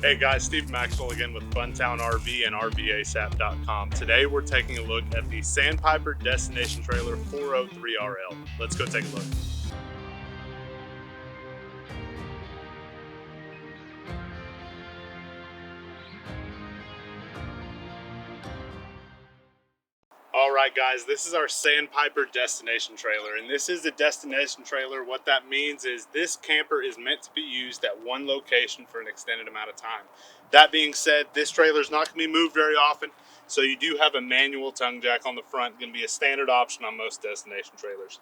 Hey guys, Steve Maxwell again with Funtown RV and RVASAP.com. Today we're taking a look at the Sandpiper Destination Trailer 403RL. Let's go take a look. Alright guys, this is our Sandpiper Destination Trailer, and this is a destination trailer. What that means is this camper is meant to be used at one location for an extended amount of time. That being said, this trailer is not going to be moved very often, so you do have a manual tongue jack on the front, going to be a standard option on most destination trailers.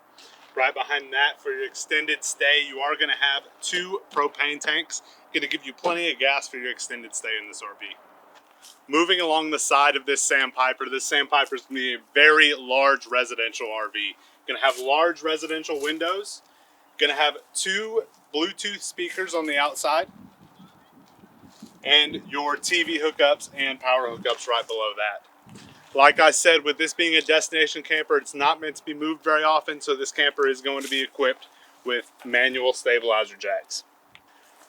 Right behind that, for your extended stay, you are going to have two propane tanks, going to give you plenty of gas for your extended stay in this RV. Moving along the side of this Sandpiper is going to be a very large residential RV. Going to have large residential windows. Going to have two Bluetooth speakers on the outside. And your TV hookups and power hookups right below that. Like I said, with this being a destination camper, it's not meant to be moved very often, so this camper is going to be equipped with manual stabilizer jacks.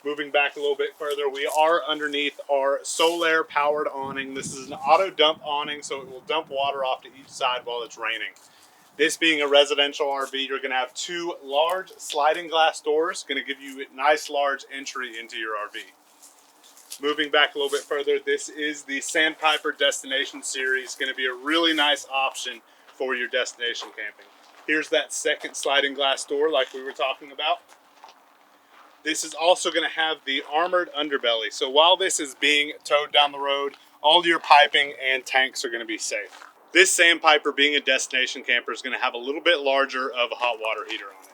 Moving back a little bit further, we are underneath our Solaire powered awning. This is an auto dump awning, so it will dump water off to each side while it's raining. This being a residential RV, you're going to have two large sliding glass doors, going to give you a nice large entry into your RV. Moving back a little bit further, this is the Sandpiper Destination Series, going to be a really nice option for your destination camping. Here's that second sliding glass door like we were talking about. This is also going to have the armored underbelly. So while this is being towed down the road, all your piping and tanks are going to be safe. This Sandpiper, being a destination camper, is going to have a little bit larger of a hot water heater on it.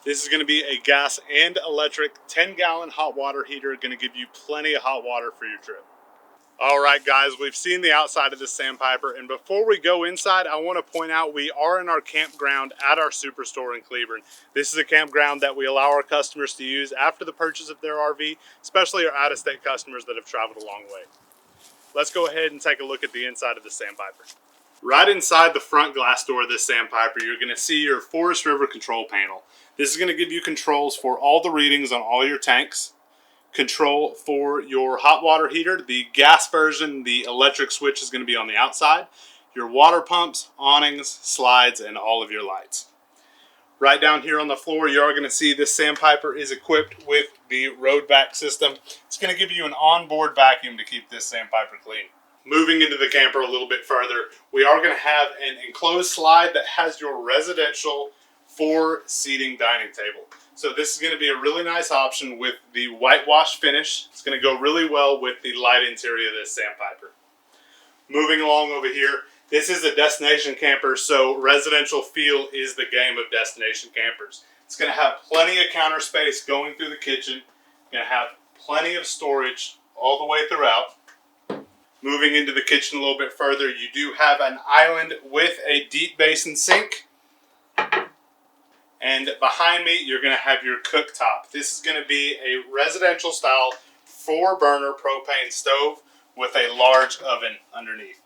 This is going to be a gas and electric 10-gallon hot water heater, going to give you plenty of hot water for your trip. All right, guys, we've seen the outside of this Sandpiper, and before we go inside, I want to point out we are in our campground at our Superstore in Cleburne. This is a campground that we allow our customers to use after the purchase of their RV, especially our out-of-state customers that have traveled a long way. Let's go ahead and take a look at the inside of the Sandpiper. Right inside the front glass door of this Sandpiper, you're going to see your Forest River control panel. This is going to give you controls for all the readings on all your tanks. Control for your hot water heater. The gas version, the electric switch is going to be on the outside. Your water pumps, awnings, slides, and all of your lights. Right down here on the floor, you are going to see this Sandpiper is equipped with the road vac system. It's going to give you an onboard vacuum to keep this Sandpiper clean. Moving into the camper a little bit further, we are going to have an enclosed slide that has your residential 4-seating dining table. So this is going to be a really nice option with the whitewash finish. It's going to go really well with the light interior of this Sandpiper. Moving along over here, this is a destination camper, so residential feel is the game of destination campers. It's going to have plenty of counter space going through the kitchen. Going to have plenty of storage all the way throughout. Moving into the kitchen a little bit further, you do have an island with a deep basin sink. And behind me, you're going to have your cooktop. This is going to be a residential style 4-burner propane stove with a large oven underneath.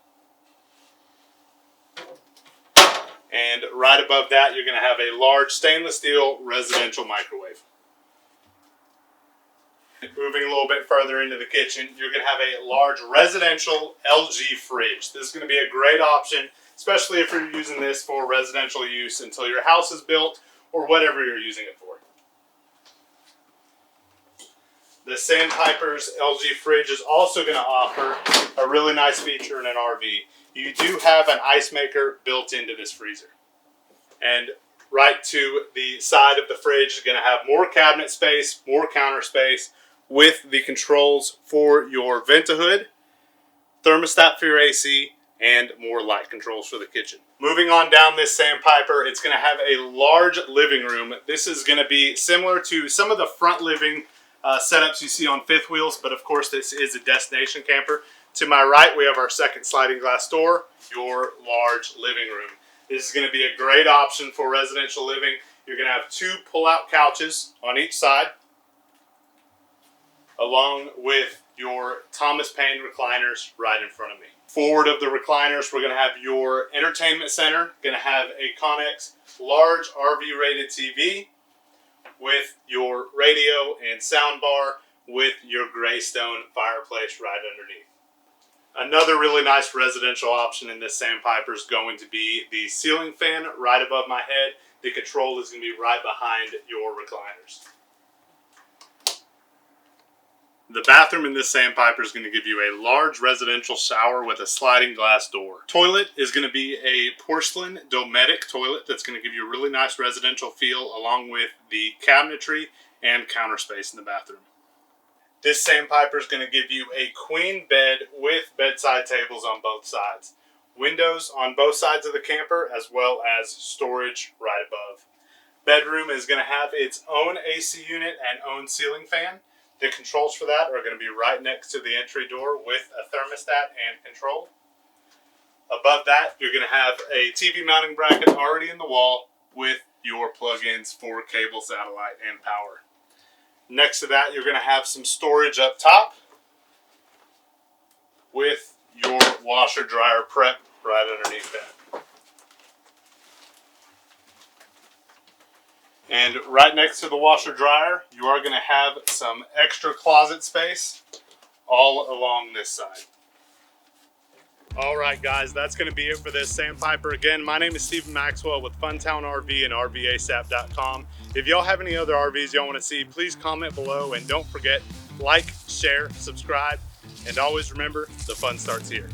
And right above that, you're going to have a large stainless steel residential microwave. Moving a little bit further into the kitchen, you're going to have a large residential LG fridge. This is going to be a great option, especially if you're using this for residential use until your house is built or whatever you're using it for. The Sandpiper's LG fridge is also going to offer a really nice feature in an RV. You do have an ice maker built into this freezer. And right to the side of the fridge is going to have more cabinet space, more counter space, with the controls for your Vent-A-Hood, thermostat for your AC, and more light controls for the kitchen. Moving on down this Sandpiper, it's going to have a large living room. This is going to be similar to some of the front living setups you see on fifth wheels, but of course this is a destination camper. To my right, we have our second sliding glass door, your large living room. This is going to be a great option for residential living. You're going to have two pull-out couches on each side, along with your Thomas Paine recliners right in front of me. Forward of the recliners, we're going to have your entertainment center. Going to have a Connex large RV rated TV with your radio and sound bar with your gray stone fireplace right underneath. Another really nice residential option in this Sandpiper is going to be the ceiling fan right above my head. The control is going to be right behind your recliners. The bathroom in this Sandpiper is going to give you a large residential shower with a sliding glass door. Toilet is going to be a porcelain Dometic toilet that's going to give you a really nice residential feel, along with the cabinetry and counter space in the bathroom. This Sandpiper is going to give you a queen bed with bedside tables on both sides. Windows on both sides of the camper, as well as storage right above. Bedroom is going to have its own AC unit and own ceiling fan. The controls for that are going to be right next to the entry door with a thermostat and control. Above that, you're going to have a TV mounting bracket already in the wall with your plug-ins for cable, satellite, and power. Next to that, you're going to have some storage up top with your washer dryer prep right underneath that. And right next to the washer dryer, you are going to have some extra closet space all along this side. All right, guys, that's going to be it for this Sandpiper. Again, my name is Stephen Maxwell with Funtown RV and RVASAP.com. If y'all have any other RVs y'all want to see, please comment below, and don't forget, like, share, subscribe, and always remember, the fun starts here.